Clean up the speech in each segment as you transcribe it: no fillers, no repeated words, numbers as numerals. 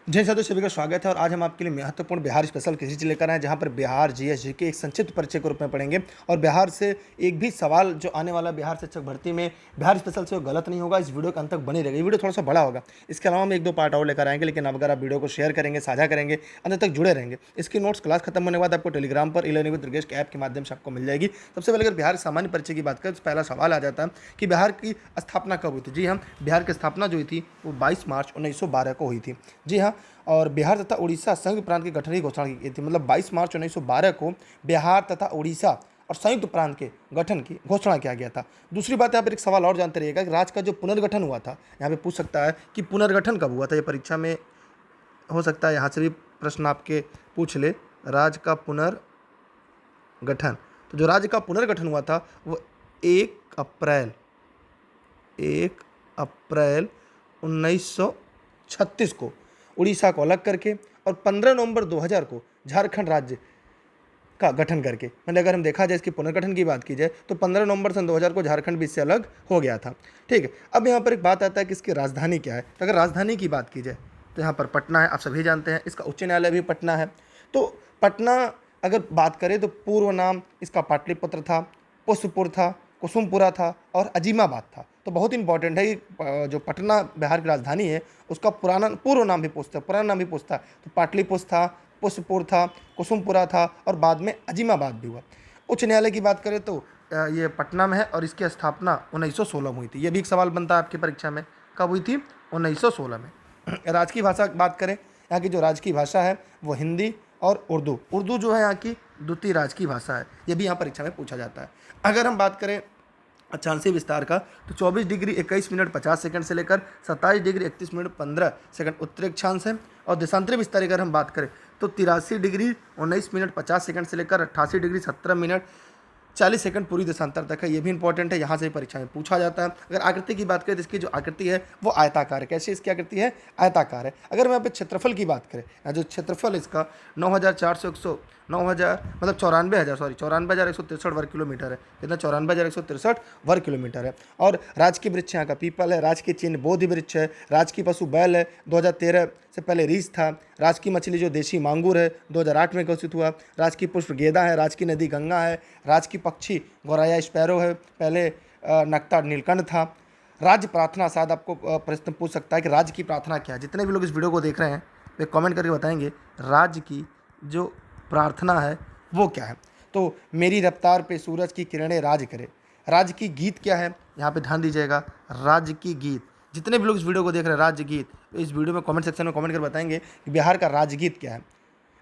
जय साथियों, सभी का स्वागत है। और आज हम आपके लिए महत्वपूर्ण बिहार स्पेशल क्विज लेकर आए, जहां पर बिहार जीएस जीके एक संक्षिप्त परिचय के रूप में पढ़ेंगे। और बिहार से एक भी सवाल जो आने वाला बिहार शिक्षक भर्ती में बिहार स्पेशल से वो गलत नहीं होगा। इस वीडियो के अंत तक बनी रहेगी। ये वीडियो थोड़ा सा बड़ा होगा, इसके अलावा हम एक दो पार्ट और लेकर आएंगे। लेकिन अब अगर आप वीडियो को शेयर करेंगे, साझा करेंगे, अंत तक जुड़े रहेंगे। इसकी नोट्स क्लास खत्म होने के बाद आपको टेलीग्राम पर इलेवन विद दुर्गेश के ऐप के माध्यम से आपको मिल जाएगी। सबसे पहले अगर बिहार सामान्य परिचय की बात करें तो पहला सवाल आ जाता है कि बिहार की स्थापना कब हुई थी। जी हाँ, बिहार की स्थापना जो हुई थी वो 22 मार्च 1912 को हुई थी। जी हाँ, और बिहार तथा उड़ीसा संयुक्त प्रांत की गठन की घोषणा की गई थी। मतलब 22 मार्च 1912 को बिहार तथा उड़ीसा और संयुक्त प्रांत के गठन की घोषणा किया गया था। दूसरी बात, यहाँ पर एक सवाल और जानते रहिएगा कि राज्य का जो पुनर्गठन हुआ था, यहाँ पे पूछ सकता है कि पुनर्गठन कब हुआ था। ये परीक्षा में हो सकता है, यहाँ से भी प्रश्न आपके पूछ ले। राज्य का पुनर्गठन, तो जो राज्य का पुनर्गठन हुआ था वो 1 अप्रैल 1936 को उड़ीसा को अलग करके और 15 नवंबर 2000 को झारखंड राज्य का गठन करके। मतलब अगर हम देखा जाए, इसकी पुनर्गठन की बात की जाए तो 15 नवंबर सन 2000 को झारखंड भी इससे अलग हो गया था। ठीक है, अब यहाँ पर एक बात आता है कि इसकी राजधानी क्या है। तो अगर राजधानी की बात की जाए तो यहाँ पर पटना है, आप सभी जानते हैं। इसका उच्च न्यायालय भी पटना है। तो पटना अगर बात करें तो पूर्व नाम इसका पाटलिपुत्र था, पुष्पपुर था, कुसुमपुरा था और अजीमाबाद था। तो बहुत इंपॉर्टेंट है कि जो पटना बिहार की राजधानी है उसका पूर्व नाम भी पूछता है, पुराना नाम भी पूछता है। तो पाटलिपुत्र था, पुष्पपुर था, कुसुमपुरा था और बाद में अजीमाबाद भी हुआ। उच्च न्यायालय की बात करें तो ये पटना में है और इसकी स्थापना 1916 में हुई थी। ये भी एक सवाल बनता है आपकी परीक्षा में, कब हुई थी? 1916 में। राजकीय भाषा की बात करें, यहाँ की जो राजकीय भाषा है वो हिंदी और उर्दू। उर्दू जो है यहाँ की द्वितीय राजकीय भाषा है। ये भी यहाँ परीक्षा में पूछा जाता है। अगर हम बात करें अक्षांशीय विस्तार का, तो 24 डिग्री 21 मिनट 50 सेकंड से लेकर 27 डिग्री 31 मिनट 15 सेकंड उत्तरी अक्षांश है। और देशांतरी विस्तार अगर हम बात करें तो 83 डिग्री 19 मिनट 50 सेकंड से लेकर 88 डिग्री 17 मिनट 40 सेकंड पूरी देशांतर तक है। ये भी इंपॉर्टेंट है, यहाँ से परीक्षा में पूछा जाता है। अगर आकृति की बात करें तो इसकी जो आकृति है वो आयताकार है। कैसी इसकी आकृति है? आयताकार है। अगर हम यहाँ पे क्षेत्रफल की बात करें, यहाँ जो क्षेत्रफल इसका 94,163 वर्ग किलोमीटर है। कितना? 94,163 वर्ग किलोमीटर है। और राजकीय वृक्ष यहाँ का पीपल है, राजकीय चिन्ह बोधि वृक्ष है, राजकीय पशु बैल है, 2013 से पहले रीछ था। राजकीय मछली जो देशी मांगूर है 2008 में घोषित हुआ। राजकीय पुष्प गेंदा है, राजकीय नदी गंगा है, राजकीय पक्षी गौराया स्पैरो है, पहले नकता नीलकंठ था। राज्य प्रार्थना, शायद आपको प्रश्न पूछ सकता है कि राज्य की प्रार्थना क्या है। जितने भी लोग इस वीडियो को देख रहे हैं वे कमेंट करके बताएंगे राज्य की जो प्रार्थना है वो क्या है। तो मेरी रफ्तार पे सूरज की किरणें राज करे। राज्य की गीत क्या है, यहाँ पे ध्यान दीजिएगा। राज्य की गीत, जितने भी लोग इस वीडियो को देख रहे हैं राज्य गीत, इस वीडियो में कमेंट सेक्शन में कमेंट कर बताएंगे कि बिहार का राज्य गीत क्या है।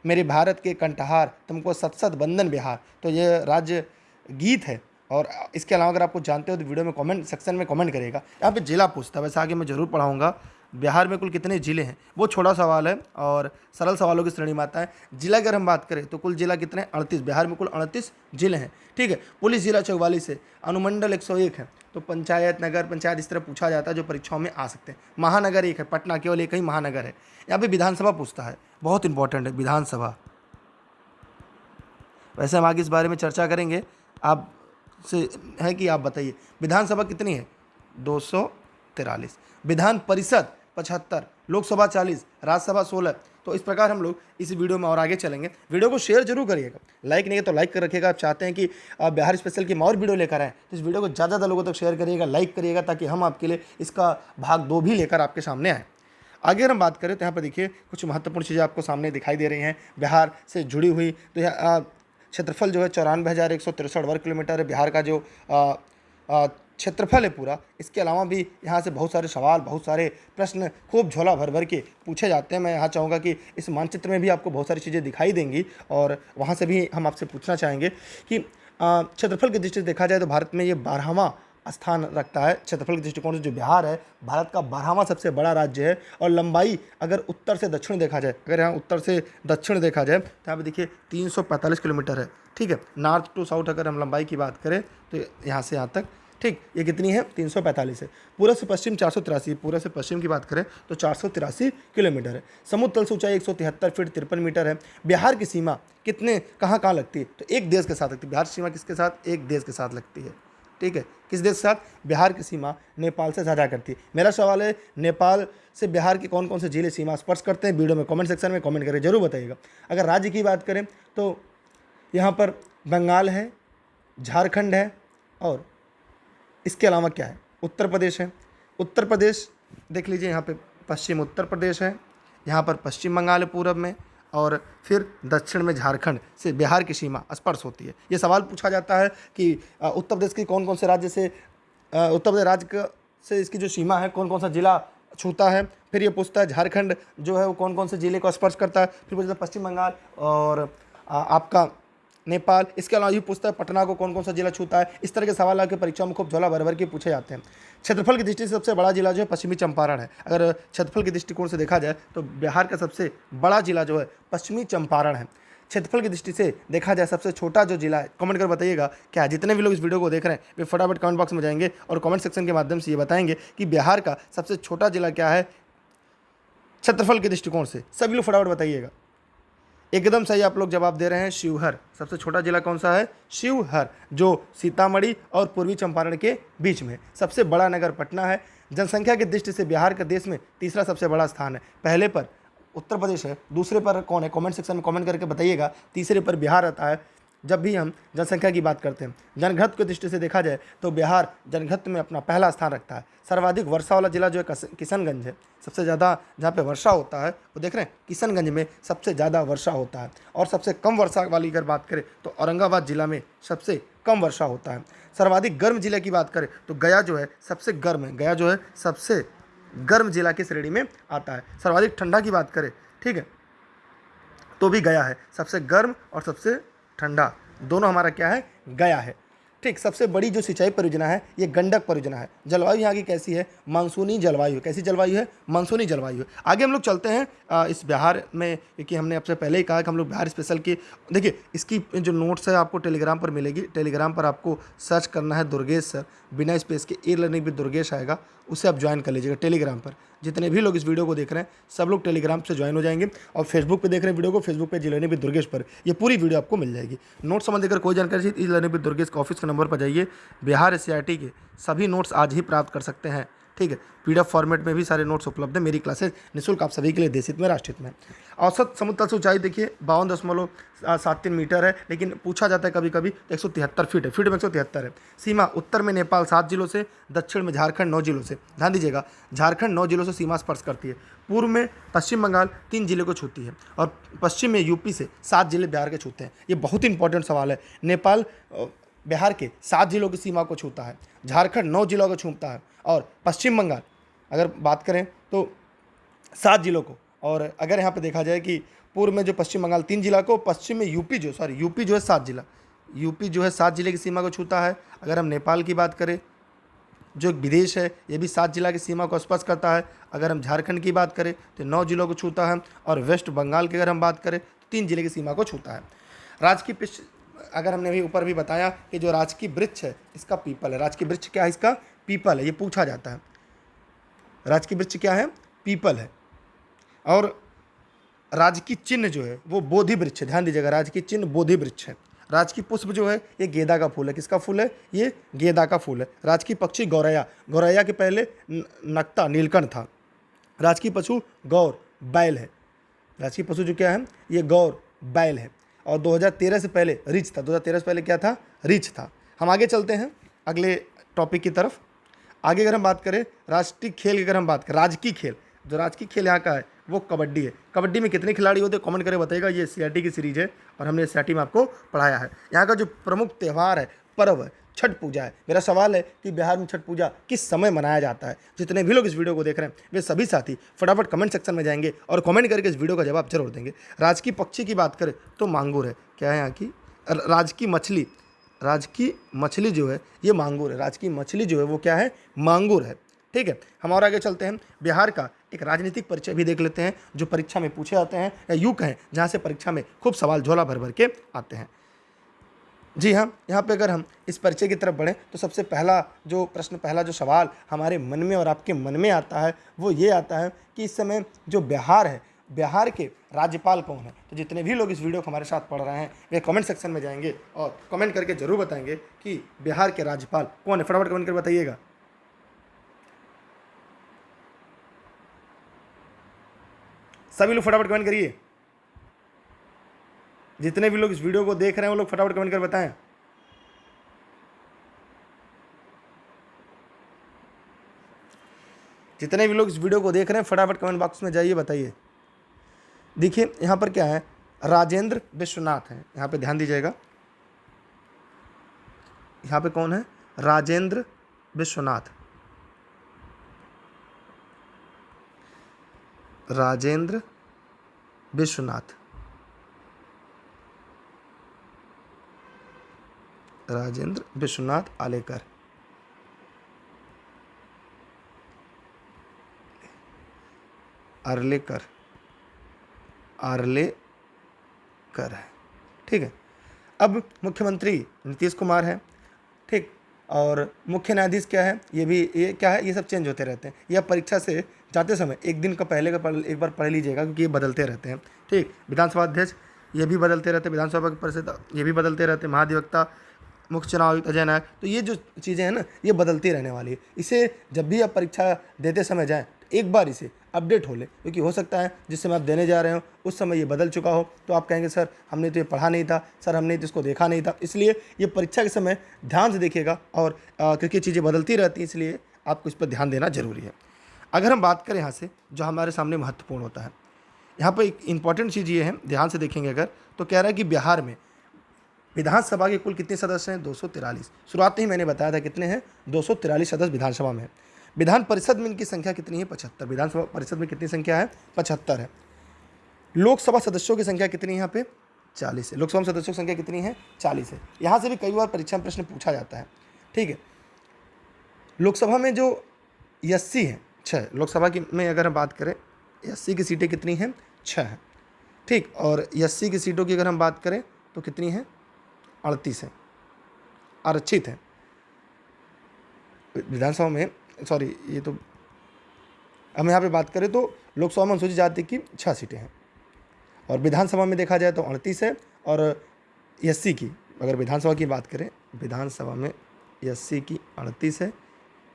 मेरे भारत के कंठहार तुमको सत सत वंदन बिहार, तो ये राज्य गीत है। और इसके अलावा अगर आपको जानते हो तो वीडियो में कमेंट सेक्शन में कमेंट करेगा। यहाँ पे जिला पूछता है, वैसे आगे मैं जरूर पढ़ाऊँगा बिहार में कुल कितने जिले हैं। वो छोटा सवाल है और सरल सवालों की श्रेणी में आता है। जिला की अगर हम बात करें तो कुल जिला कितने? 38। बिहार में कुल 38 जिले हैं। ठीक है, पुलिस जिला 44 है, अनुमंडल 101 है। तो पंचायत, नगर पंचायत इस तरह पूछा जाता है जो परीक्षाओं में आ सकते हैं। महानगर एक है, पटना केवल एक ही महानगर है। यहाँ पे विधानसभा पूछता है, बहुत इंपॉर्टेंट है विधानसभा। वैसे हम आगे इस बारे में चर्चा करेंगे। आप से है कि आप बताइए विधानसभा कितनी है? 243। विधान परिषद 75, लोकसभा 40, राज्यसभा 16। तो इस प्रकार हम लोग इस वीडियो में और आगे चलेंगे। वीडियो को शेयर जरूर करिएगा, लाइक नहीं है तो लाइक कर रखिएगा। आप चाहते हैं कि बिहार स्पेशल की और वीडियो लेकर आएँ तो इस वीडियो को ज़्यादा ज़्यादा लोगों तक शेयर करिएगा, लाइक करिएगा, ताकि हम आपके लिए इसका भाग 2 भी लेकर आपके सामने आएँ। आगे अगर हम बात करें तो यहाँ पर देखिए कुछ महत्वपूर्ण चीज़ें आपको सामने दिखाई दे रही हैं बिहार से जुड़ी हुई। तो यहाँ क्षेत्रफल जो है 94,163 वर्ग किलोमीटर है बिहार का जो क्षेत्रफल है पूरा। इसके अलावा भी यहाँ से बहुत सारे सवाल, बहुत सारे प्रश्न खूब झोला भर भर के पूछे जाते हैं। मैं यहाँ चाहूँगा कि इस मानचित्र में भी आपको बहुत सारी चीज़ें दिखाई देंगी और वहाँ से भी हम आपसे पूछना चाहेंगे कि क्षेत्रफल की दृष्टि से देखा जाए तो भारत में ये 12वां स्थान रखता है। क्षेत्रफल के दृष्टिकोण से जो बिहार है भारत का 12वां सबसे बड़ा राज्य है। और लंबाई अगर उत्तर से दक्षिण देखा जाए, अगर यहाँ उत्तर से दक्षिण देखा जाए तो यहाँ पे देखिए 345 किलोमीटर है। ठीक है, नॉर्थ टू साउथ अगर हम लंबाई की बात करें तो यहाँ से यहाँ तक, ठीक, ये कितनी है? 345 है। पूर्व से पश्चिम 483, पूर्व से पश्चिम की बात करें तो 483 किलोमीटर है। समुद्र तल से ऊंचाई 173 फीट 53 मीटर है। बिहार की सीमा कितने कहाँ लगती है? तो एक देश के साथ लगती है। बिहार की सीमा किसके साथ? एक देश के साथ लगती है। ठीक है, किस देश के साथ? बिहार की सीमा नेपाल से साझा करती है। मेरा सवाल है, नेपाल से बिहार के कौन कौन से जिले सीमा स्पर्श करते हैं? वीडियो में कमेंट सेक्शन में कमेंट करके जरूर बताइएगा। अगर राज्य की बात करें तो यहाँ पर बंगाल है, झारखंड है, और इसके अलावा क्या है? उत्तर प्रदेश है। उत्तर प्रदेश देख लीजिए, यहाँ पे पश्चिम उत्तर प्रदेश है, यहाँ पर पश्चिम बंगाल है पूरब में, और फिर दक्षिण में झारखंड से बिहार की सीमा स्पर्श होती है। ये सवाल पूछा जाता है कि उत्तर प्रदेश की कौन कौन से राज्य से उत्तर प्रदेश राज्य से इसकी जो सीमा है कौन कौन सा जिला छूता है। फिर ये पूछता है झारखंड जो है वो कौन कौन से जिले को स्पर्श करता है। फिर पूछता है पश्चिम बंगाल और आपका नेपाल। इसके अलावा ये पूछता है पटना को कौन कौन सा जिला छूता है। इस तरह के सवाल आके परीक्षा में खूब झोला भर भर के पूछे जाते हैं। क्षेत्रफल की दृष्टि से सबसे बड़ा जिला जो है पश्चिमी चंपारण है। अगर क्षेत्रफल के दृष्टिकोण से देखा जाए तो बिहार का सबसे बड़ा जिला जो है पश्चिमी चंपारण है। क्षेत्रफल की दृष्टि से देखा जाए सबसे छोटा जो जिला है, कमेंट कर बताइएगा। क्या जितने भी लोग इस वीडियो को देख रहे हैं वे फटाफट कमेंट बॉक्स में जाएंगे और कमेंट सेक्शन के माध्यम से ये बताएंगे कि बिहार का सबसे छोटा जिला क्या है क्षेत्रफल के दृष्टिकोण से। सभी लोग फटाफट बताइएगा। एकदम सही आप लोग जवाब दे रहे हैं, शिवहर। सबसे छोटा जिला कौन सा है? शिवहर, जो सीतामढ़ी और पूर्वी चंपारण के बीच में। सबसे बड़ा नगर पटना है। जनसंख्या की दृष्टि से बिहार का देश में तीसरा सबसे बड़ा स्थान है। पहले पर उत्तर प्रदेश है, दूसरे पर कौन है? कमेंट सेक्शन में कमेंट करके बताइएगा। तीसरे पर बिहार आता है। जब भी हम जनसंख्या की बात करते हैं, जनघनत्व की दृष्टि से देखा जाए तो बिहार जनघनत्व में अपना पहला स्थान रखता है। सर्वाधिक वर्षा वाला जिला जो है किशनगंज है। सबसे ज़्यादा जहाँ पे वर्षा होता है वो देख रहे हैं, किशनगंज में सबसे ज़्यादा वर्षा होता है। और सबसे कम वर्षा वाली अगर बात करें तो औरंगाबाद जिला में सबसे कम वर्षा होता है। सर्वाधिक गर्म जिले की बात करें तो गया जो है सबसे गर्म है। गया जो है सबसे गर्म जिला की श्रेणी में आता है। सर्वाधिक ठंडा की बात करें, ठीक है, तो भी गया है सबसे गर्म और सबसे ठंडा, दोनों हमारा क्या है? गया है। ठीक, सबसे बड़ी जो सिंचाई परियोजना है ये गंडक परियोजना है। जलवायु यहाँ की कैसी है? मानसूनी जलवायु। कैसी जलवायु है? मानसूनी जलवायु है। आगे हम लोग चलते हैं इस बिहार में, क्योंकि हमने आपसे पहले ही कहा कि हम लोग बिहार स्पेशल की, देखिए इसकी जो नोट्स है आपको टेलीग्राम पर मिलेगी। टेलीग्राम पर आपको सर्च करना है दुर्गेश सर, बिना स्पेस के ई लर्निंग विद दुर्गेश आएगा, उसे आप ज्वाइन कर लीजिएगा टेलीग्राम पर। जितने भी लोग इस वीडियो को देख रहे हैं सब लोग टेलीग्राम से ज्वाइन हो जाएंगे, और फेसबुक पे देख रहे हैं वीडियो को, फेसबुक पे ई लर्निंग विद दुर्गेश पर ये पूरी वीडियो आपको मिल जाएगी। नोट्स संबंधी अगर कोई जानकारी चाहिए ई लर्निंग विद दुर्गेश के ऑफिस के नंबर पर जाइए। बिहार एससीईआरटी के सभी नोट्स आज ही प्राप्त कर सकते हैं, ठीक है। पीडीएफ फॉर्मेट में भी सारे नोट्स उपलब्ध है। मेरी क्लासेस निःशुल्क आप सभी के लिए देश हित में, राष्ट्रहित में। औसत समुद्र तल से ऊंचाई देखिए 52.73 मीटर है, लेकिन पूछा जाता है कभी कभी 173 फीट है। फीट में 173 है। सीमा उत्तर में नेपाल 7 जिलों से, दक्षिण में झारखंड 9 जिलों से। ध्यान दीजिएगा, झारखंड 9 जिलों से सीमा स्पर्श करती है। पूर्व में पश्चिम बंगाल 3 जिले को छूती है, और पश्चिम में यूपी से 7 जिले बिहार के छूते हैं। ये बहुत ही इंपॉर्टेंट सवाल है। नेपाल बिहार के 7 जिलों की सीमा को छूता है, झारखंड 9 जिलों को छूता है, और पश्चिम बंगाल अगर बात करें तो 7 जिलों को। और अगर यहाँ पे देखा जाए कि पूर्व में जो पश्चिम बंगाल 3 जिला को, पश्चिम में यूपी जो है 7 जिला, यूपी जो है 7 जिले की सीमा को छूता है। अगर हम नेपाल की बात करें जो विदेश है ये भी 7 जिला की सीमा को स्पर्श करता है। अगर हम झारखंड की बात करें तो 9 जिलों को छूता है, और वेस्ट बंगाल की अगर हम बात करें तो 3 जिले की सीमा को छूता है। राजकीय वृक्ष, अगर हमने भी ऊपर भी बताया कि जो राजकीय वृक्ष है इसका पीपल है। राजकीय वृक्ष क्या है? इसका पीपल है। ये पूछा जाता है, राजकीय वृक्ष क्या है? पीपल है। और राजकीय चिन्ह जो है वो बोधि वृक्ष है। ध्यान दीजिएगा, राजकीय चिन्ह बोधि वृक्ष है। राजकीय पुष्प जो है ये गेंदा का फूल है। किसका फूल है? ये गेंदा का फूल है। राजकीय पक्षी गौरैया, गौरैया के पहले नक्ता नीलकंठ था। राजकीय पशु गौर बैल है। राजकीय पशु जो क्या है? ये गौर बैल है। और 2013 से पहले रीछ था। 2013 से पहले क्या था? रीछ था। हम आगे चलते हैं अगले टॉपिक की तरफ। आगे अगर हम बात करें राष्ट्रीय खेल की, अगर हम बात करें राजकीय खेल, जो राजकीय खेल यहाँ का है वो कबड्डी है। कबड्डी में कितने खिलाड़ी होते हैं कमेंट करके बताइएगा। ये एससीईआरटी की सीरीज है और हमने एससीईआरटी में आपको पढ़ाया है। यहाँ का जो प्रमुख त्यौहार है, पर्व है, छठ पूजा है। मेरा सवाल है कि बिहार में छठ पूजा किस समय मनाया जाता है? जितने भी लोग इस वीडियो को देख रहे हैं वे सभी साथी फटाफट कमेंट सेक्शन में जाएंगे और कमेंट करके इस वीडियो का जवाब जरूर देंगे। राजकीय पक्षी की बात करें तो मांगूर है। क्या है यहाँ की? राजकीय मछली, राजकीय मछली जो है ये मांगूर है। राजकीय मछली जो है वो क्या है? मांगूर है, ठीक है। हम और आगे चलते हैं। बिहार का एक राजनीतिक परिचय भी देख लेते हैं जो परीक्षा में पूछे जाते हैं, या यूँ कहें जहाँ से परीक्षा में खूब सवाल झोला भर भर के आते हैं। जी हाँ, यहाँ पे अगर हम इस परिचय की तरफ बढ़ें तो सबसे पहला जो प्रश्न, पहला जो सवाल हमारे मन में और आपके मन में आता है वो ये आता है कि इस समय जो बिहार है बिहार के राज्यपाल कौन है। तो जितने भी लोग इस वीडियो को हमारे साथ पढ़ रहे हैं वे कमेंट सेक्शन में जाएंगे और कमेंट करके जरूर बताएंगे कि बिहार के राज्यपाल कौन है। फटाफट कमेंट कर बताइएगा। सभी लोग फटाफट कमेंट करिए। जितने भी लोग इस वीडियो को देख रहे हैं वो लोग फटाफट कमेंट कर बताएं। जितने भी लोग इस वीडियो को देख रहे हैं फटाफट कमेंट बॉक्स में जाइए, बताइए। देखिए यहाँ पर क्या है, राजेंद्र विश्वनाथ है, यहाँ पे ध्यान दीजिएगा। यहाँ पे कौन है, राजेंद्र विश्वनाथ। राजेंद्र विश्वनाथ, राजेंद्र विश्वनाथ आलेकर। आर्लेकर, आर्लेकर है, ठीक है। अब मुख्यमंत्री नीतीश कुमार है, ठीक। और मुख्य न्यायाधीश क्या है, ये क्या है, ये सब चेंज होते रहते हैं। यह परीक्षा से जाते समय एक दिन का पहले का एक बार पढ़ लीजिएगा, क्योंकि ये बदलते रहते हैं, ठीक। विधानसभा अध्यक्ष ये भी बदलते रहते हैं, विधानसभा के परिषद ये भी बदलते रहते हैं, महाधिवक्ता, मुख्य चुनाव आयुक्त अजय नायक। तो ये जो चीज़ें हैं ना, ये बदलती रहने वाली है। इसे जब भी आप परीक्षा देते समय जाएँ एक बार इसे अपडेट हो ले, क्योंकि हो सकता है जिस समय आप देने जा रहे हो उस समय ये बदल चुका हो, तो आप कहेंगे सर हमने तो ये पढ़ा नहीं था, सर हमने तो इसको देखा नहीं था। इसलिए ये परीक्षा के समय ध्यान से देखिएगा, और क्योंकि चीज़ें बदलती रहती हैं, इसलिए आपको इस पर ध्यान देना जरूरी है। अगर हम बात करें यहाँ से जो हमारे सामने महत्वपूर्ण होता है, यहाँ पर एक इंपॉर्टेंट चीज़ ये है, ध्यान से देखेंगे अगर, तो कह रहा है कि बिहार में विधानसभा के कुल कितने सदस्य हैं, 243। शुरुआत में ही मैंने बताया था कितने हैं, 243 सदस्य विधानसभा में है। विधान परिषद में इनकी संख्या कितनी है, 75। विधानसभा परिषद में कितनी संख्या है, 75 है। लोकसभा सदस्यों की संख्या कितनी है, यहाँ पे 40 है। लोकसभा सदस्यों की संख्या कितनी है, 40 है। यहाँ से भी कई बार परीक्षा में प्रश्न पूछा जाता है, ठीक है। लोकसभा में जो एससी है 6, लोकसभा की में अगर हम बात करें, एससी की सीटें कितनी हैं, 6 है, ठीक। और एससी की सीटों की अगर हम बात करें तो कितनी है, 38 है, आरक्षित है विधानसभा में। सॉरी, ये तो हम यहाँ पे बात करें तो लोकसभा में अनुसूचित जाति की 6 सीटें हैं, और विधानसभा में देखा जाए तो 38 है। और एससी की अगर विधानसभा की बात करें, विधानसभा में एससी की 38 है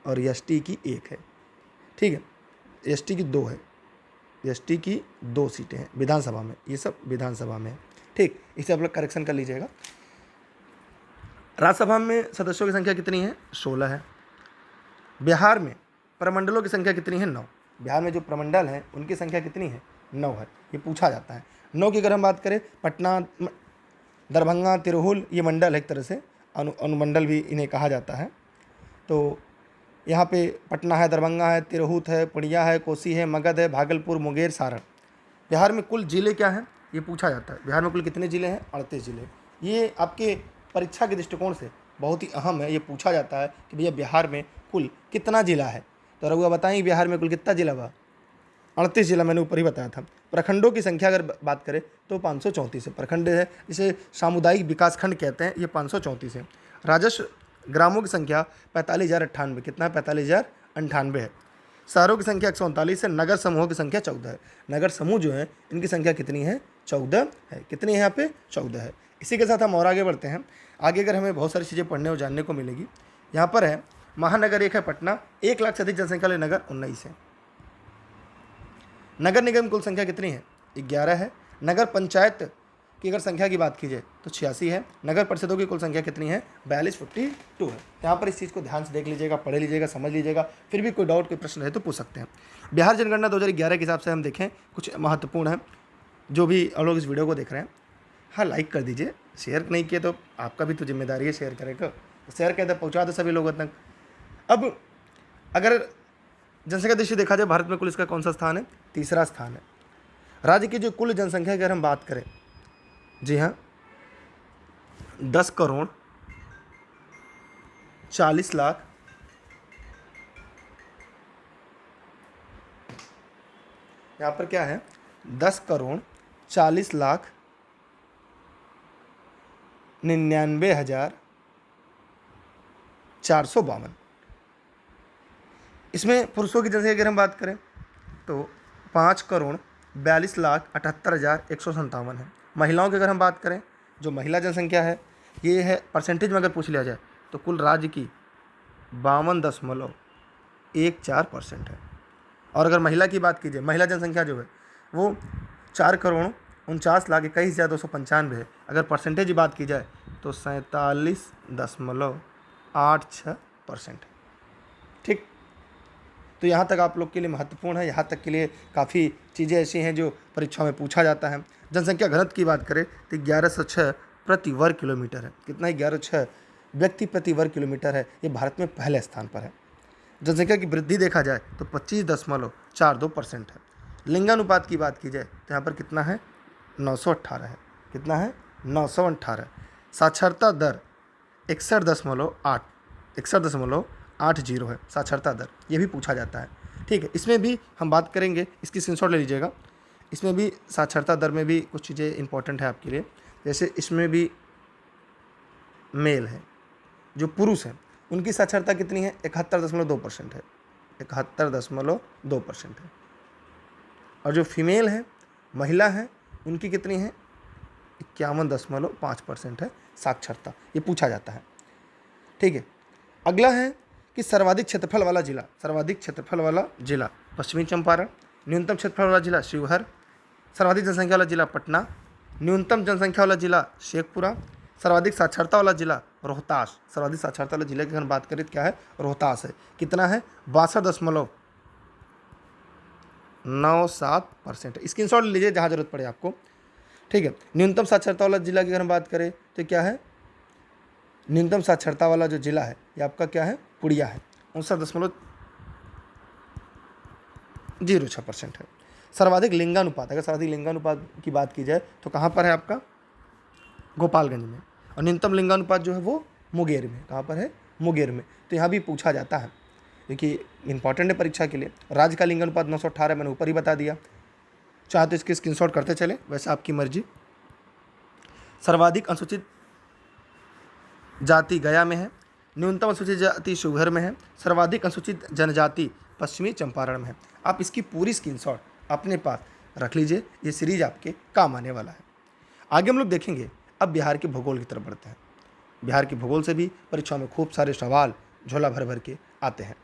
और एसटी की 1 है, ठीक है। एसटी की 2 है, एसटी की 2 सीटें हैं विधानसभा में। ये सब विधानसभा में है, ठीक। इसे आप लोग करेक्शन कर लीजिएगा। राज्यसभा में सदस्यों की संख्या कितनी है, 16 है। बिहार में प्रमंडलों की संख्या कितनी है, 9। बिहार में जो प्रमंडल हैं उनकी संख्या कितनी है, 9 है। ये पूछा जाता है। 9 की अगर हम बात करें, पटना, दरभंगा, तिरहुल, ये मंडल है, एक तरह से अनुमंडल भी इन्हें कहा जाता है। तो यहाँ पे पटना है, दरभंगा है, तिरहुत है, पूर्णिया है, कोसी है, मगध है, भागलपुर, मुंगेर, सारण। बिहार में कुल जिले क्या हैं, ये पूछा जाता है। बिहार में कुल कितने जिले हैं, 38 जिले। ये आपके परीक्षा के दृष्टिकोण से बहुत ही अहम है। ये पूछा जाता है कि भैया बिहार में कुल कितना जिला है, तो रघुआ बताएंगे बिहार में कुल कितना जिला हुआ, 38 जिला मैंने ऊपर ही बताया था। प्रखंडों की संख्या अगर बात करें तो 534 है, प्रखंड है, इसे सामुदायिक विकास खंड कहते हैं, ये 534 है। राजस्व ग्रामों की संख्या 45,098, कितना है, 45,098 है। शहरों की संख्या 139 है। नगर समूहों की संख्या 14 है। नगर समूह जो है इनकी संख्या कितनी है, 14 है। कितनी है यहाँ पे, 14 है। इसी के साथ हम और आगे बढ़ते हैं। आगे अगर हमें बहुत सारी चीज़ें पढ़ने और जानने को मिलेगी। यहाँ पर है महानगर एक है पटना, 1 लाख से अधिक जनसंख्या वाले नगर 19 है। नगर निगम कुल संख्या कितनी है, 11 है। नगर पंचायत की अगर संख्या की बात की जाए तो 86 है। नगर परिषदों की कुल संख्या कितनी है, 42 है। यहाँ पर इस चीज़ को ध्यान से देख लीजिएगा, पढ़ लीजिएगा, समझ लीजिएगा, फिर भी कोई डाउट, कोई प्रश्न है तो पूछ सकते हैं। बिहार जनगणना 2011 के हिसाब से हम देखें, कुछ महत्वपूर्ण है जो भी हम लोग इस वीडियो को देख रहे हैं। हाँ, लाइक कर दीजिए, शेयर नहीं किए तो आपका भी तो जिम्मेदारी है शेयर करेगा, तो शेयर कहते पहुँचा दो सभी लोगों तक। अब अगर जनसंख्या दृष्टि देखा जाए, भारत में कुल इसका कौन सा स्थान है, तीसरा स्थान है। राज्य की जो कुल जनसंख्या की अगर हम बात करें, जी हाँ, 10,40,00,000 यहाँ पर क्या है, 10,99,452। इसमें पुरुषों की जनसंख्या की अगर हम बात करें तो 5,40,00,000 42,78,157 है। महिलाओं की अगर हम बात करें, जो महिला जनसंख्या है ये है, परसेंटेज में अगर पूछ लिया जाए तो कुल राज्य की 52.14% है। और अगर महिला की बात कीजिए, महिला जनसंख्या जो है वो 4,49,21,295 है। अगर परसेंटेज की बात की जाए तो 47.86% है। ठीक, तो यहाँ तक आप लोग के लिए महत्वपूर्ण है। यहाँ तक के लिए काफ़ी चीज़ें ऐसी हैं जो परीक्षा में पूछा जाता है। जनसंख्या घनत्व की बात करें तो 1106 प्रति वर्ग किलोमीटर है। कितना है? 1106 व्यक्ति प्रति वर्ग किलोमीटर है। ये भारत में पहले स्थान पर है। जनसंख्या की वृद्धि देखा जाए तो 25.42% है। लिंगानुपात की बात की जाए तो यहाँ पर कितना है? 918 है। कितना है? 918। साक्षरता दर 61.80 है साक्षरता दर, ये भी पूछा जाता है। ठीक है, इसमें भी हम बात करेंगे, इसकी स्क्रीनशॉट ले लीजिएगा। इसमें भी साक्षरता दर में भी कुछ चीज़ें इंपॉर्टेंट है आपके लिए। जैसे इसमें भी मेल है, जो पुरुष हैं उनकी साक्षरता कितनी है? 71.2% है। 71.2% है। और जो फीमेल है, महिला है, उनकी कितनी है? 51.5% है साक्षरता। ये पूछा जाता है। ठीक है, अगला है कि सर्वाधिक क्षेत्रफल वाला जिला। सर्वाधिक क्षेत्रफल वाला जिला पश्चिमी चंपारण, न्यूनतम क्षेत्रफल वाला जिला शिवहर, सर्वाधिक जनसंख्या वाला जिला पटना, न्यूनतम जनसंख्या वाला जिला शेखपुरा, सर्वाधिक साक्षरता वाला जिला रोहतास। सर्वाधिक साक्षरता वाला जिले की अगर बात करें तो क्या है? रोहतास है। कितना है? 62.97% है। स्क्रीनशॉट लीजिए जहाँ जरूरत पड़े आपको। ठीक है, न्यूनतम साक्षरता वाला जिला की अगर हम बात करें तो क्या है? न्यूनतम साक्षरता वाला जो जिला है ये आपका क्या है? पुड़िया है। 59.06% है। सर्वाधिक लिंगानुपात, अगर सर्वाधिक लिंगानुपात की बात की जाए तो कहाँ पर है आपका? गोपालगंज में। और न्यूनतम लिंगानुपात जो है वो मुंगेर में। कहाँ पर है? मुंगेर में। तो यहाँ भी पूछा जाता है, क्योंकि इंपॉर्टेंट है परीक्षा के लिए। राज्य का लिंगानुपात 918 मैंने ऊपर ही बता दिया। चाहे तो इसकी स्क्रीनशॉट करते चले, वैसे आपकी मर्जी। सर्वाधिक अनुसूचित जाति गया में है, न्यूनतम अनुसूचित जाति शिवहर में है, सर्वाधिक अनुसूचित जनजाति पश्चिमी चंपारण में है। आप इसकी पूरी स्क्रीनशॉट अपने पास रख लीजिए, ये सीरीज आपके काम आने वाला है। आगे हम लोग देखेंगे, अब बिहार के भूगोल की तरफ बढ़ते हैं। बिहार के भूगोल से भी परीक्षाओं में खूब सारे सवाल झोला भर भर के आते हैं।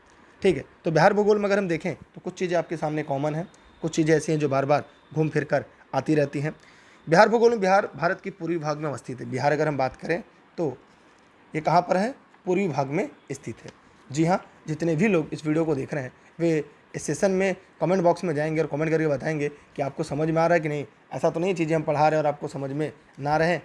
ठीक है, तो बिहार भूगोल में अगर हम देखें तो कुछ चीज़ें आपके सामने कॉमन हैं, कुछ चीज़ें ऐसी हैं जो बार बार घूम फिर कर आती रहती हैं। बिहार भूगोल में बिहार भारत के पूर्वी भाग में अवस्थित है। बिहार अगर हम बात करें तो ये कहाँ पर है? पूर्वी भाग में स्थित है। जी हाँ, जितने भी लोग इस वीडियो को देख रहे हैं वे इस सेशन में कमेंट बॉक्स में जाएंगे और कमेंट करके बताएंगे कि आपको समझ में आ रहा है कि नहीं। ऐसा तो नहीं चीज़ें हम पढ़ा रहे हैं और आपको समझ में ना रहे।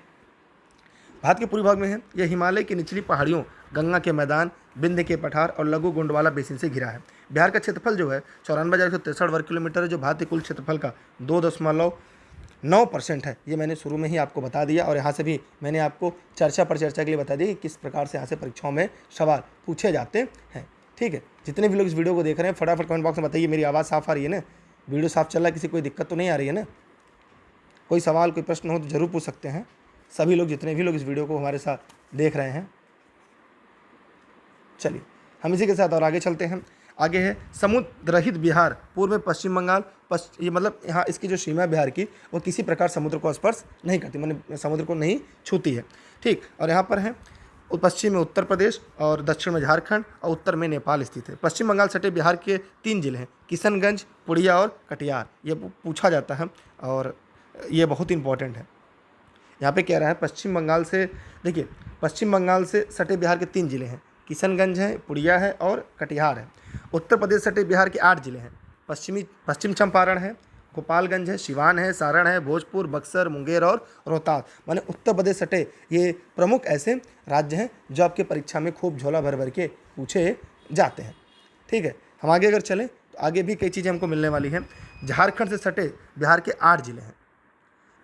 भारत के पूर्वी भाग में है। यह हिमालय की निचली पहाड़ियों, गंगा के मैदान, विंध्य के पठार और लघु गोंडवाना बेसिन से घिरा है। बिहार का क्षेत्रफल जो है 94,163 वर्ग किलोमीटर है, जो भारत के कुल क्षेत्रफल का 2.9% है। ये मैंने शुरू में ही आपको बता दिया, और यहाँ से भी मैंने आपको चर्चा पर चर्चा के लिए बता दिया कि किस प्रकार से यहाँ से परीक्षाओं में सवाल पूछे जाते हैं। ठीक है, जितने भी लोग इस वीडियो को देख रहे हैं फटाफट कमेंट बॉक्स में बताइए, मेरी आवाज़ साफ आ रही है ना? वीडियो साफ चल रहा है? किसी कोई दिक्कत तो नहीं आ रही है ना? कोई सवाल, कोई प्रश्न हो तो ज़रूर पूछ सकते हैं सभी लोग, जितने भी लोग इस वीडियो को हमारे साथ देख रहे हैं। चलिए हम इसी के साथ और आगे चलते हैं। आगे है समुद्र रहित बिहार, पूर्व में पश्चिम बंगाल। ये मतलब यहाँ इसकी जो सीमा बिहार की वो किसी प्रकार समुद्र को स्पर्श नहीं करती, माने समुद्र को नहीं छूती है। ठीक, और यहाँ पर है पश्चिम में उत्तर प्रदेश और दक्षिण में झारखंड और उत्तर में नेपाल स्थित है। पश्चिम बंगाल सटे बिहार के 3 जिले हैं, किशनगंज, पुड़िया और कटिहार। ये पूछा जाता है और ये बहुत इंपॉर्टेंट है। यहाँ पे कह रहा है पश्चिम बंगाल से, देखिए पश्चिम बंगाल से सटे बिहार के 3 जिले हैं, किशनगंज है, पुड़िया है और कटिहार है। उत्तर प्रदेश सटे बिहार के 8 जिले हैं, पश्चिम चंपारण है, गोपालगंज है, सिवान है, सारण है, भोजपुर, बक्सर, मुंगेर और रोहतास। माने उत्तर प्रदेश सटे ये प्रमुख ऐसे राज्य हैं जो आपके परीक्षा में खूब झोला भर भर के पूछे जाते हैं। ठीक है, हम आगे अगर चलें तो आगे भी कई चीज़ें हमको मिलने वाली हैं। झारखंड से सटे बिहार के 8 जिले हैं,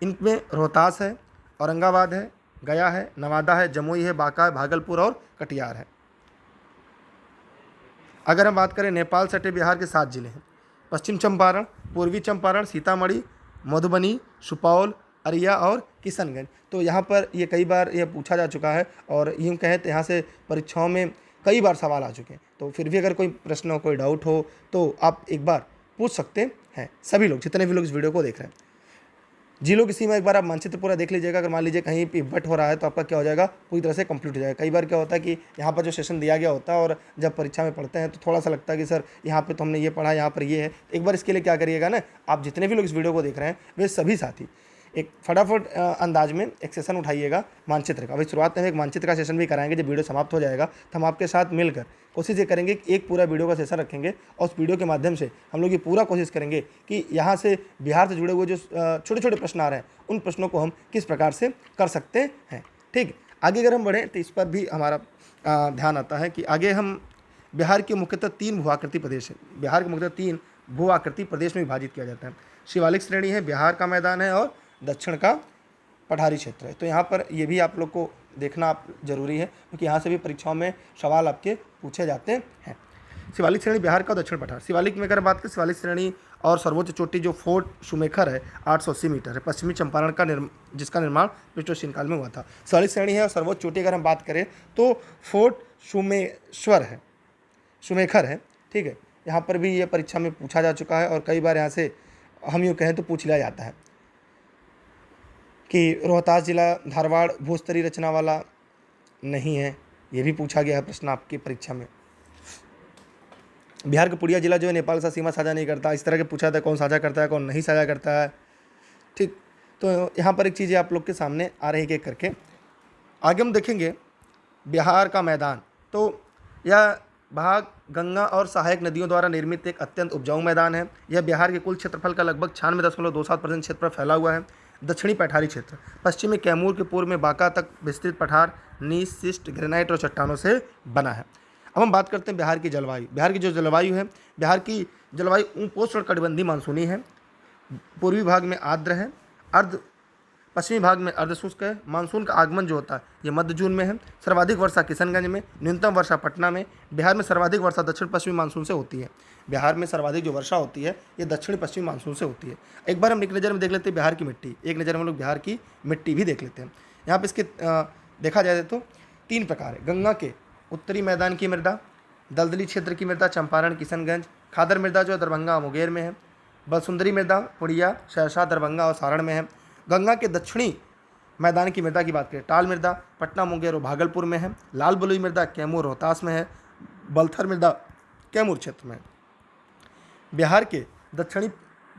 इनमें रोहतास है, औरंगाबाद है, गया है, नवादा है, जमुई है, बांका है, भागलपुर और कटिहार है। अगर हम बात करें नेपाल सटे बिहार के 7 जिले हैं, पश्चिम चंपारण, पूर्वी चंपारण, सीतामढ़ी, मधुबनी, सुपौल, अररिया और किशनगंज। तो यहाँ पर ये कई बार ये पूछा जा चुका है और यूँ कहें तो यहाँ से परीक्षाओं में कई बार सवाल आ चुके हैं। तो फिर भी अगर कोई प्रश्न हो, कोई डाउट हो तो आप एक बार पूछ सकते हैं सभी लोग, जितने भी लोग इस वीडियो को देख रहे हैं। जिलों की सीमा एक बार आप मानचित्र पूरा देख लीजिएगा। अगर मान लीजिए कहीं पिवट हो रहा है तो आपका क्या हो जाएगा, पूरी तरह से कंप्लीट हो जाएगा। कई बार क्या होता है कि यहाँ पर जो सेशन दिया गया होता है और जब परीक्षा में पढ़ते हैं तो थोड़ा सा लगता है कि सर यहाँ पे तो हमने ये पढ़ा, यहाँ पर ये है। एक बार इसके लिए क्या करिएगा ना, आप जितने भी लोग इस वीडियो को देख रहे हैं वे सभी साथी एक फटाफट अंदाज में एक सेशन उठाइएगा मानचित्र का। वही शुरुआत में एक मानचित्र का सेशन भी कराएंगे। जब वीडियो समाप्त हो जाएगा तो हम आपके साथ मिलकर कोशिश ये करेंगे कि एक पूरा वीडियो का सेशन रखेंगे और उस वीडियो के माध्यम से हम लोग ये पूरा कोशिश करेंगे कि यहाँ से बिहार से जुड़े हुए जो छोटे छोटे प्रश्न आ रहे हैं उन प्रश्नों को हम किस प्रकार से कर सकते हैं। ठीक, आगे अगर हम बढ़ें तो इस पर भी हमारा ध्यान आता है कि आगे हम बिहार के मुख्यतः 3 भू-आकृति प्रदेश है। बिहार के मुख्यतः 3 भू-आकृति प्रदेश में विभाजित किया जाता है। शिवालिक श्रेणी है, बिहार का मैदान है और दक्षिण का पठारी क्षेत्र है। तो यहाँ पर ये भी आप लोग को देखना आप जरूरी है क्योंकि यहाँ से भी परीक्षाओं में सवाल आपके पूछे जाते हैं। शिवालिक श्रेणी बिहार का दक्षिण पठार। शिवालिक में अगर बात करें, शिवालिक श्रेणी और सर्वोच्च चोटी जो फोर्ट शुमेखर है 880 मीटर है, पश्चिमी चंपारण का जिसका निर्माण प्लेस्टोसीन काल में हुआ था। शिवालिक श्रेणी है और सर्वोच्च चोटी अगर हम बात करें तो फोर्ट शुमेखर है। ठीक है, यहाँ पर भी ये परीक्षा में पूछा जा चुका है और कई बार यहाँ से हम यूँ कहें तो पूछ लिया जाता है कि रोहतास जिला धारवाड़ भूस्तरीय रचना वाला नहीं है, ये भी पूछा गया है प्रश्न आपकी परीक्षा में। बिहार का पुड़िया जिला जो है नेपाल के साथ सीमा साझा नहीं करता, इस तरह के पूछा था कौन साझा करता है कौन नहीं साझा करता है। ठीक, तो यहाँ पर एक चीज़ें आप लोग के सामने आ रही है करके। आगे हम देखेंगे बिहार का मैदान, तो यह भाग गंगा और सहायक नदियों द्वारा निर्मित एक अत्यंत उपजाऊ मैदान है। यह बिहार के कुल क्षेत्रफल का लगभग 96.27% क्षेत्र पर फैला हुआ है। दक्षिणी पठारी क्षेत्र, पश्चिम में कैमूर के पूर्व में बांका तक विस्तृत पठार नीस, शिस्ट, ग्रेनाइट और चट्टानों से बना है। अब हम बात करते हैं बिहार की जलवायु। बिहार की जो जलवायु है, बिहार की जलवायु उपोष्णकटिबंधीय मानसूनी है। पूर्वी भाग में आर्द्र है, पश्चिमी भाग में अर्धशुष्क है। मानसून का आगमन जो होता है ये मध्य जून में है। सर्वाधिक वर्षा किशनगंज में, न्यूनतम वर्षा पटना में। बिहार में सर्वाधिक वर्षा दक्षिण पश्चिमी मानसून से होती है। बिहार में सर्वाधिक जो वर्षा होती है ये दक्षिण पश्चिमी मानसून से होती है। एक बार हम एक नज़र में देख लेते हैं बिहार की मिट्टी, एक नज़र में हम लोग बिहार की मिट्टी भी देख लेते हैं। यहाँ पर इसके देखा जाए तो 3 प्रकार है। गंगा के उत्तरी मैदान की मृदा, दलदली क्षेत्र की मृदा चंपारण किशनगंज, खादर मृदा जो है दरभंगा मुंगेर में है, बलसुंदरी मृदा पुड़िया सहरसा दरभंगा और सारण में है। गंगा के दक्षिणी मैदान की मृदा की बात करें, टाल मृदा पटना मुंगेर और भागलपुर में है। लाल बलुई मृदा कैमूर रोहतास में है। बलथर मृदा कैमूर क्षेत्र में है। बिहार के दक्षिणी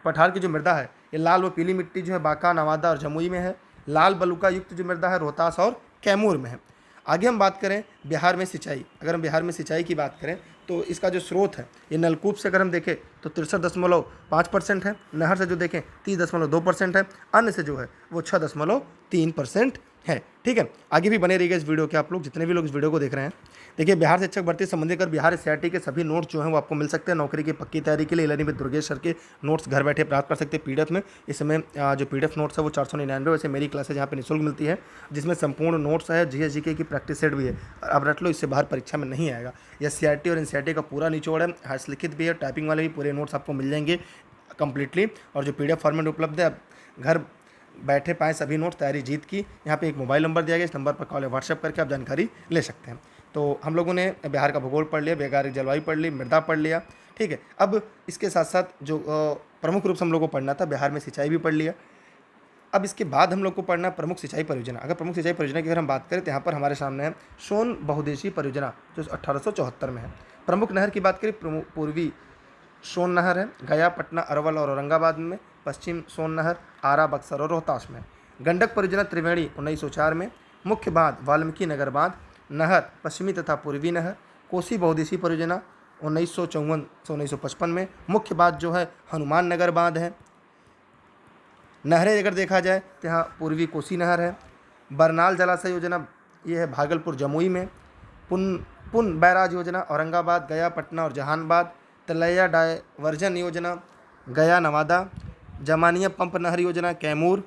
पठार की जो मृदा है ये लाल व पीली मिट्टी जो है बांका, नवादा और जमुई में है। लाल बलुका युक्त जो मृदा है रोहतास और कैमूर में है। आगे हम बात करें बिहार में सिंचाई। अगर हम बिहार में सिंचाई की बात करें तो इसका जो स्रोत है ये नलकूप से अगर हम देखें तो 63.5% है। नहर से जो देखें 30.2% है। अन्य से जो है वो 6.3% है। ठीक है, आगे भी बने रहिएगा इस वीडियो के आप लोग, जितने भी लोग इस वीडियो को देख रहे हैं। देखिए, बिहार शिक्षक भर्ती संबंधित कर बिहार SIT के सभी नोट्स जो हैं वो आपको मिल सकते हैं। नौकरी की पक्की तैयारी के लिए लर्निंग विद दुर्गेश सर के नोट्स घर बैठे प्राप्त कर सकते हैं PDF में। इस समय जो PDF नोट्स है वो 499, वैसे मेरी क्लासेज यहाँ पे निःशुल्क मिलती है जिसमें संपूर्ण नोट्स है। GS GK की प्रैक्टिस सेट भी है। अब रट लो, इससे बाहर परीक्षा में नहीं आएगा। यह CRT और NCERT का पूरा निचोड़ है। हस्तलिखित भी है, टाइपिंग वाले भी पूरे नोट्स आपको मिल जाएंगे कंप्लीटली। और जो PDF फॉर्मेट उपलब्ध है, घर बैठे पाएँ सभी नोट्स, तैयारी जीत की। यहाँ पे एक मोबाइल नंबर दिया गया, इस नंबर पर कॉल या व्हाट्सएप करके आप जानकारी ले सकते हैं। तो हम लोगों ने बिहार का भूगोल पढ़ लिया, बिहार की जलवायु पढ़ ली, मृदा पढ़ लिया। ठीक है, अब इसके साथ साथ जो प्रमुख रूप से हम लोग को पढ़ना था, बिहार में सिंचाई भी पढ़ लिया। अब इसके बाद हम लोग को पढ़ना प्रमुख सिंचाई परियोजना। अगर प्रमुख सिंचाई परियोजना की अगर हम बात करें तो यहाँ पर हमारे सामने है सोन बहुउद्देशीय परियोजना जो 1874 में है। प्रमुख नहर की बात करें, पूर्वी सोन नहर है, गया, पटना, अरवल और औरंगाबाद में। पश्चिम सोन नहर आरा, बक्सर और रोहतास में। गंडक परियोजना त्रिवेणी 1904 में। मुख्य बांध वाल्मीकि नगर बांध, नहर पश्चिमी तथा पूर्वी नहर। कोसी बहुउद्देशीय परियोजना 1954 से 1955 में। मुख्य बांध जो है हनुमान नगर बांध है। नहरें अगर देखा जाए तो यहाँ पूर्वी कोसी नहर है। बरनाल जलाशय योजना ये है भागलपुर जमुई में। पुन बैराज योजना औरंगाबाद, गया, पटना और जहानाबाद। तलैया डायवर्जन योजना गया, नवादा। जमानिया पंप नहर योजना कैमूर।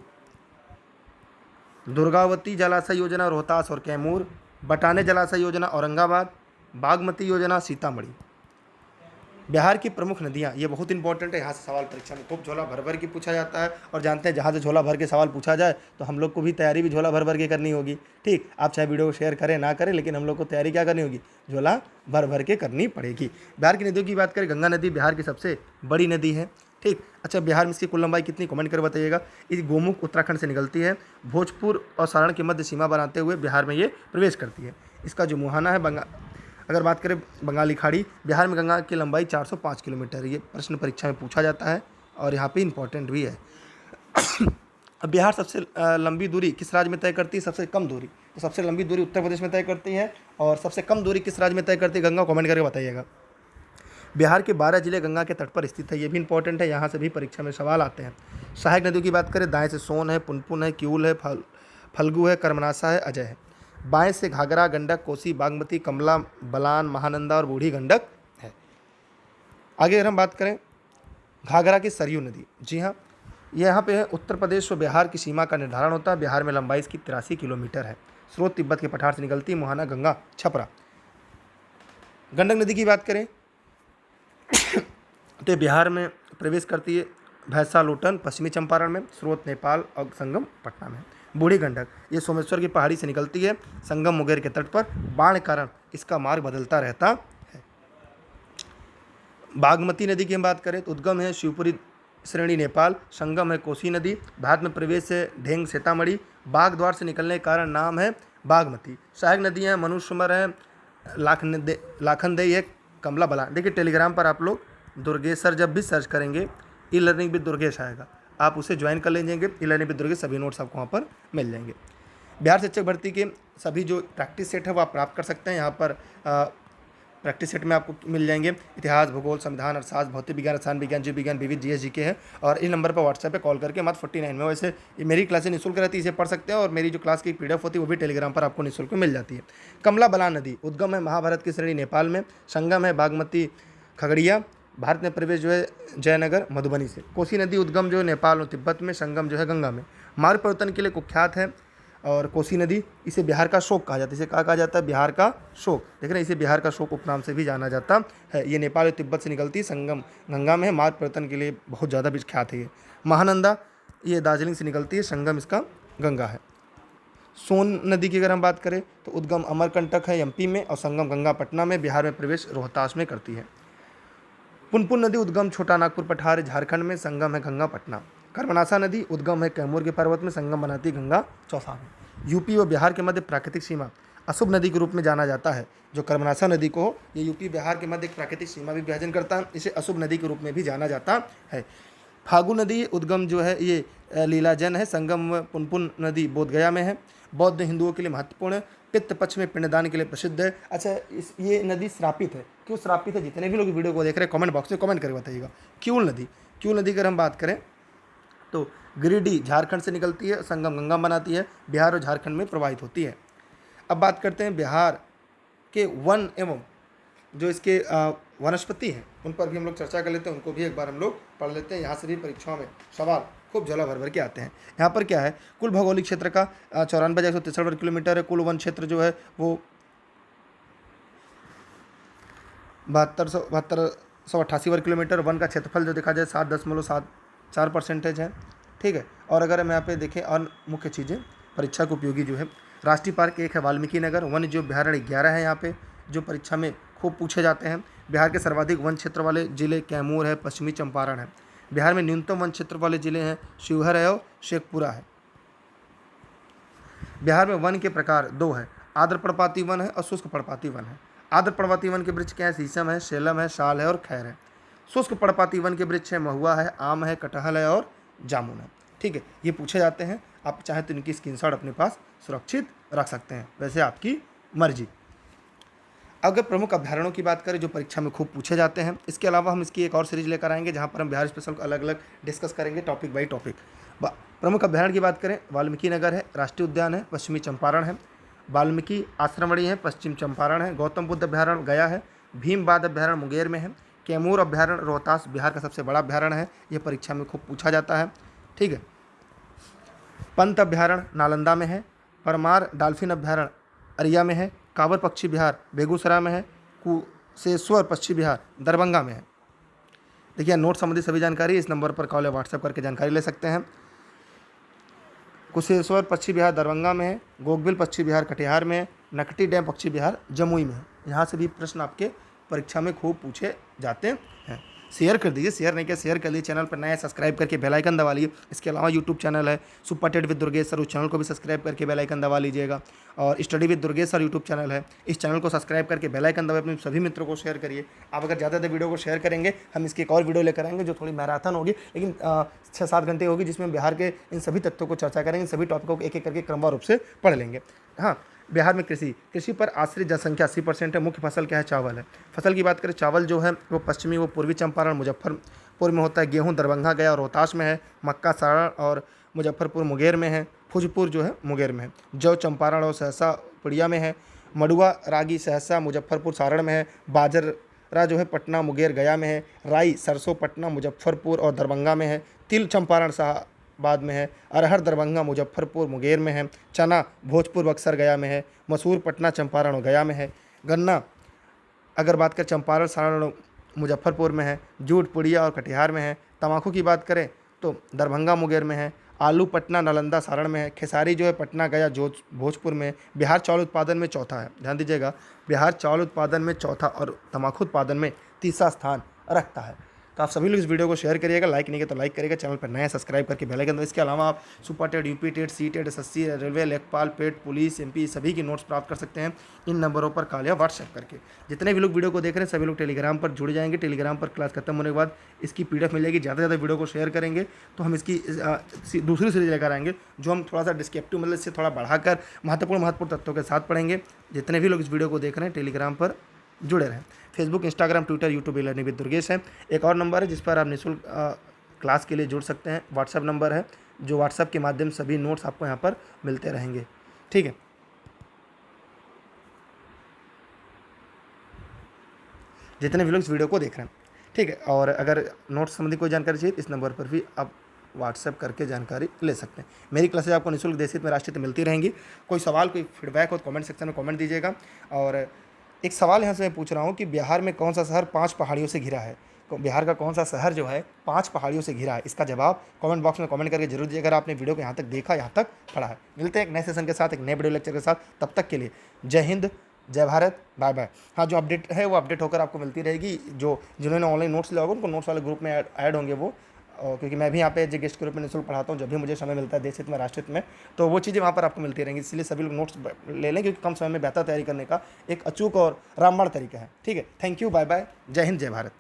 दुर्गावती जलाशय योजना रोहतास और कैमूर। बटाने जलाशय योजना औरंगाबाद। बागमती योजना सीतामढ़ी। बिहार की प्रमुख नदियाँ, ये बहुत इंपॉर्टेंट है, यहाँ से सवाल परीक्षा में खूब झोला भर भर के पूछा जाता है। और जानते हैं जहाँ से झोला भर के सवाल पूछा जाए तो हम लोग को भी तैयारी भी झोला भर भर के करनी होगी। ठीक, आप चाहे वीडियो को शेयर करें ना करें, लेकिन हम लोग को तैयारी क्या करनी होगी, झोला भर भर के करनी पड़ेगी। बिहार की नदियों की बात करें, गंगा नदी बिहार की सबसे बड़ी नदी है। ठीक, अच्छा बिहार में इसकी कुल लंबाई कितनी, कमेंट कर बताइएगा। इस गोमुख उत्तराखंड से निकलती है, भोजपुर और सारण के मध्य सीमा बनाते हुए बिहार में ये प्रवेश करती है। इसका जो मुहाना है अगर बात करें बंगाली खाड़ी, बिहार में गंगा की लंबाई 405 किलोमीटर है। ये प्रश्न परीक्षा में पूछा जाता है और यहाँ पे इंपॉर्टेंट भी है। अब बिहार सबसे लंबी दूरी किस राज्य में तय करती है, सबसे कम दूरी, तो सबसे लंबी दूरी उत्तर प्रदेश में तय करती है। और सबसे कम दूरी किस राज्य में तय करती है, गंगा, कमेंट करके बताइएगा। बिहार के 12 जिले गंगा के तट पर स्थित है, ये भी इंपॉर्टेंट है, यहाँ से भी परीक्षा में सवाल आते हैं। सहायक नदियों की बात करें, दाएं से सोन है, पुनपुन है, किऊल है, फल्गु है, कर्मनासा है, अजय है। बाएं से घाघरा, गंडक, कोसी, बागमती, कमला, बलान, महानंदा और बूढ़ी गंडक है। आगे अगर हम बात करें घाघरा की सरयू नदी, जी हाँ, ये यहाँ पे है, उत्तर प्रदेश और बिहार की सीमा का निर्धारण होता है। बिहार में लंबाई इसकी 83 किलोमीटर है। स्रोत तिब्बत के पठार से निकलती है, मुहाना, गंगा, छपरा। गंडक नदी की बात करें तो बिहार में प्रवेश करती है भैंसा लोटन पश्चिमी चंपारण में, स्रोत नेपाल और संगम पटना में। बूढ़ी गंडक ये सोमेश्वर की पहाड़ी से निकलती है, संगम मुंगेर के तट पर, बाढ़ कारण इसका मार्ग बदलता रहता है। बागमती नदी की हम बात करें तो उद्गम है शिवपुरी श्रेणी नेपाल, संगम है कोसी नदी, भारत में प्रवेश है ढेंग सीतामढ़ी, बाग द्वार से निकलने के कारण नाम है बागमती। सहायक नदियाँ मनुष्यमर है, लाखनदेई है, कमला बलान। देखिए टेलीग्राम पर आप लोग दुर्गेश सर जब भी सर्च करेंगे ई लर्निंग विद दुर्गेश आएगा, आप उसे ज्वाइन कर लीजिएंगे। ई लर्निंग विद दुर्गेश सभी नोट्स आपको वहाँ पर मिल जाएंगे। बिहार शिक्षक भर्ती के सभी जो प्रैक्टिस सेट है वो आप प्राप्त कर सकते हैं। यहाँ पर प्रैक्टिस सेट में आपको मिल जाएंगे इतिहास, भूगोल, संविधान, अर्थशास्त्र, भौतिक विज्ञान, रसायन विज्ञान, जीव विज्ञान, विविध, जीएस, जीके है। और इस नंबर पर व्हाट्सएप पे कॉल करके मात्र 49 में, वैसे ये मेरी क्लासें निःशुल्क रहती है, इसे पढ़ सकते हैं। और मेरी जो क्लास की पीडीएफ होती है वो भी टेलीग्राम पर आपको निःशुल्क मिल जाती है। कमला बलान नदी उद्गम है महाभारत की श्रेणी नेपाल में, संगम है बागमती खगड़िया, भारत में प्रवेश जो है जयनगर मधुबनी से। कोसी नदी उद्गम जो है नेपाल और तिब्बत में, संगम जो है गंगा में। मार्ग परिवर्तन के लिए कुख्यात है। और कोसी नदी इसे बिहार का शोक कहा जाता है, इसे कहा जाता है बिहार का शोक, देख रहे हैं, इसे बिहार का शोक उपनाम से भी जाना जाता है। ये नेपाल और तिब्बत से निकलती है, संगम गंगा में है, मार्ग परिवर्तन के लिए बहुत ज़्यादा विख्यात है। ये महानंदा ये दार्जिलिंग से निकलती है, संगम इसका गंगा है। सोन नदी की अगर हम बात करें तो उद्गम अमरकंटक है एमपी में, और संगम गंगा पटना में, बिहार में प्रवेश रोहतास में करती है। पुनपुन नदी उद्गम छोटा नागपुर पठार झारखंड में, संगम है गंगा पटना। कर्मनासा नदी उद्गम है कैमूर के पर्वत में, संगम बनाती है गंगा चौसा में। यूपी व बिहार के मध्य प्राकृतिक सीमा अशुभ नदी के रूप में जाना जाता है। जो कर्मनासा नदी को ये यूपी बिहार के मध्य एक प्राकृतिक सीमा भी विभाजन करता है, इसे अशुभ नदी के रूप में भी जाना जाता है। फागु नदी उद्गम जो है ये लीलाजन है, संगम पुनपुन नदी बोधगया में है। बौद्ध हिंदुओं के लिए महत्वपूर्ण है, पित्त पक्ष में पिंडदान के लिए प्रसिद्ध है। अच्छा ये नदी श्रापित है, क्यों श्रापित है, जितने भी लोग वीडियो को देख रहे हैं कमेंट बॉक्स में कमेंट करके बताइएगा। किऊल नदी की अगर हम बात करें तो गिरिडीह झारखंड से निकलती है, संगम गंगा बनाती है, बिहार और झारखंड में प्रवाहित होती है। अब बात करते हैं बिहार के वन एवं जो इसके वनस्पति हैं उन पर भी हम लोग चर्चा कर लेते हैं, उनको भी एक बार हम लोग पढ़ लेते हैं। यहाँ से भी परीक्षाओं में सवाल खूब झोला भर भर के आते हैं। यहाँ पर क्या है, कुल भौगोलिक क्षेत्र का 94,163 वर्ग किलोमीटर है। कुल वन क्षेत्र जो है वो 72,188 वर्ग किलोमीटर। वन का क्षेत्रफल जो देखा जाए 7.74% है, ठीक है। और अगर हम यहाँ पे देखें और मुख्य चीज़ें परीक्षा को उपयोगी जो है, राष्ट्रीय पार्क एक है वाल्मीकि नगर, वन्य जीव अभ्यारण्य 11 है यहाँ पे जो परीक्षा में खूब पूछे जाते हैं। बिहार के सर्वाधिक वन क्षेत्र वाले जिले कैमूर है, पश्चिमी चंपारण है। बिहार में न्यूनतम वन क्षेत्र वाले जिले हैं शिवहर है और शेखपुरा है। बिहार में वन के प्रकार 2 है, आर्द्र पर्णपाती वन है और शुष्क पर्णपाती वन है। आर्द्र पर्णपाती वन के वृक्ष क्या है, शीशम है, शेलम है, साल है और खैर है। शुष्क पर्णपाती वन के वृक्ष है महुआ है, आम है, कटहल है और जामुन है, ठीक है। ये पूछे जाते हैं, आप चाहें तो इनकी स्क्रीनशॉट अपने पास सुरक्षित रख सकते हैं, वैसे आपकी मर्जी। अगर प्रमुख अभ्यारण्यों की बात करें जो परीक्षा में खूब पूछे जाते हैं, इसके अलावा हम इसकी एक और सीरीज लेकर आएंगे जहां पर हम बिहार स्पेशल को अलग अलग डिस्कस करेंगे टॉपिक बाई टॉपिक। प्रमुख अभ्यारण्य की बात करें, वाल्मीकि नगर है, राष्ट्रीय उद्यान है, पश्चिमी चंपारण है, वाल्मीकि आश्रमणी है, पश्चिम चंपारण है, गौतम बुद्ध अभ्यारण्य गया है, भीमबाद अभ्यारण्य मुंगेर में है, कैमूर अभ्यारण्य रोहतास बिहार का सबसे बड़ा अभ्यारण्य है, यह परीक्षा में खूब पूछा जाता है, ठीक है। पंत अभ्यारण्य नालंदा में है, परमार डाल्फिन अभ्यारण्य अरिया में है, कांवर पक्षी विहार बेगूसराय में है, कुशेश्वर पक्षी विहार दरभंगा में है। देखिए नोट संबंधी सभी जानकारी इस नंबर पर कॉल या व्हाट्सएप करके जानकारी ले सकते हैं। कुशेश्वर पश्चिम बिहार दरभंगा में है, गोगबिल पश्चिम बिहार कटिहार में है, नकटी डैम पश्चिम बिहार जमुई में है। यहाँ से भी प्रश्न आपके परीक्षा में खूब पूछे जाते हैं। शेयर कर दीजिए, शेयर नहीं किया शेयर कर लीजिए, चैनल पर नया सब्सक्राइब करके बेल आइकन दबा लीजिए। इसके अलावा यूट्यूब चैनल है super TET with Durgesh sir, उस चैनल को भी सब्सक्राइब करके बेल आइकन दबा लीजिएगा। और study with Durgesh sir YouTube channel है, इस चैनल को सब्सक्राइब करके बेल आइकन दबाए, अपने सभी मित्रों को शेयर करिए। आप अगर ज़्यादा वीडियो को शेयर करेंगे हम इसकी एक और वीडियो लेकर आएंगे जो थोड़ी मैराथन होगी, लेकिन 6-7 घंटे होगी, जिसमें बिहार के इन सभी तथ्यों को चर्चा करेंगे, सभी टॉपिकों को एक एक करके क्रमवार रूप से पढ़ लेंगे। हाँ, बिहार में कृषि पर आश्रित जनसंख्या 80% है। मुख्य फसल क्या है? चावल है। फसल की बात करें, चावल जो है वो पश्चिमी, वो पूर्वी चंपारण मुजफ्फरपुर में होता है। गेहूं दरभंगा गया और रोहतास में है। मक्का सारण और मुजफ्फरपुर मुंगेर में है। भोजपुर जो है मुंगेर में है। जौ चंपारण और सहरसा पुड़िया में है। मड़ुआ रागी सहरसा मुजफ्फरपुर सारण में है। बाजरा जो है पटना मुंगेर गया में है। राई सरसों पटना मुजफ्फरपुर और दरभंगा में है। तिल चंपारण बाद में है। अरहर दरभंगा मुजफ्फरपुर मुंगेर में है। चना भोजपुर बक्सर गया में है। मसूर पटना चंपारण और गया में है। गन्ना अगर बात करें चंपारण सारण और मुजफ्फरपुर में है। जूट पुड़िया और कटिहार में है। तम्बाकू की बात करें तो दरभंगा मुंगेर में है। आलू पटना नालंदा सारण में है। खेसारी जो है पटना गया भोजपुर में। बिहार चावल उत्पादन में चौथा है, ध्यान दीजिएगा, बिहार चावल उत्पादन में चौथा और तम्बाकू उत्पादन में तीसरा स्थान रखता है। तो आप सभी लोग इस वीडियो को शेयर करिएगा, लाइक नहीं किया तो लाइक करिएगा, चैनल पर नया सब्सक्राइब करके बेल आइकन। इसके अलावा आप super TET, UP TET, C TET, SSC, railway, लेखपाल, पेट, पुलिस, एमपी सभी की नोट्स प्राप्त कर सकते हैं इन नंबरों पर कॉल या व्हाट्सएप करके। जितने भी लोग वीडियो को देख रहे हैं सभी लोग टेलीग्राम पर जुड़ जाएंगे। टेलीग्राम पर क्लास खत्म होने के बाद इसकी पीडीएफ मिल जाएगी। ज़्यादा से ज़्यादा वीडियो को शेयर करेंगे तो हम इसकी दूसरी सीरीज लेकर आएंगे जो हम थोड़ा सा डिस्क्रिप्टिव मतलब इससे थोड़ा बढ़ाकर महत्वपूर्ण तत्वों के साथ पढ़ेंगे। जितने भी लोग इस वीडियो को देख रहे हैं टेलीग्राम पर जुड़े रहें। Facebook, Instagram, Twitter, YouTube learning with Durgesh है। एक और नंबर है जिस पर आप निःशुल्क क्लास के लिए जुड़ सकते हैं। व्हाट्सएप नंबर है जो व्हाट्सएप के माध्यम से सभी नोट्स आपको यहाँ पर मिलते रहेंगे। ठीक है, जितने भी लोग इस वीडियो को देख रहे हैं, ठीक है। और अगर नोट्स संबंधी कोई जानकारी चाहिए इस नंबर पर भी आप व्हाट्सएप करके जानकारी ले सकते हैं। मेरी क्लासेज आपको निःशुल्क देश हित में राष्ट्रहित में मिलती रहेंगी। कोई सवाल, कोई फीडबैक हो तो कमेंट सेक्शन में कमेंट दीजिएगा। और एक सवाल यहाँ से मैं पूछ रहा हूँ कि बिहार में कौन सा शहर 5 पहाड़ियों से घिरा है? बिहार का कौन सा शहर जो है 5 पहाड़ियों से घिरा है? इसका जवाब कमेंट बॉक्स में कमेंट करके जरूर दीजिए अगर आपने वीडियो को यहाँ तक देखा, यहाँ तक पढ़ा है। मिलते हैं एक नए सेशन के साथ, एक नए वीडियो लेक्चर के साथ। तब तक के लिए जय हिंद, जय भारत, बाय बाय। हाँ, जो अपडेट है वो अपडेट होकर आपको मिलती रहेगी। जिन्होंने ऑनलाइन नोट्स लिया होगा उनको नोट्स वाले ग्रुप में ऐड होंगे वो, क्योंकि मैं भी यहाँ पे एज ए गेस्ट के रूप में निःशुल्क पढ़ाता हूँ। जब भी मुझे समय मिलता है देश हित में, राष्ट्रहित में, तो वो चीज़ें वहाँ पर आपको मिलती रहेंगी। इसलिए सभी लोग नोट्स ले लें क्योंकि कम समय में बेहतर तैयारी करने का एक अचूक और रामबाण तरीका है। ठीक है, थैंक यू, बाय बाय, जय हिंद, जय भारत।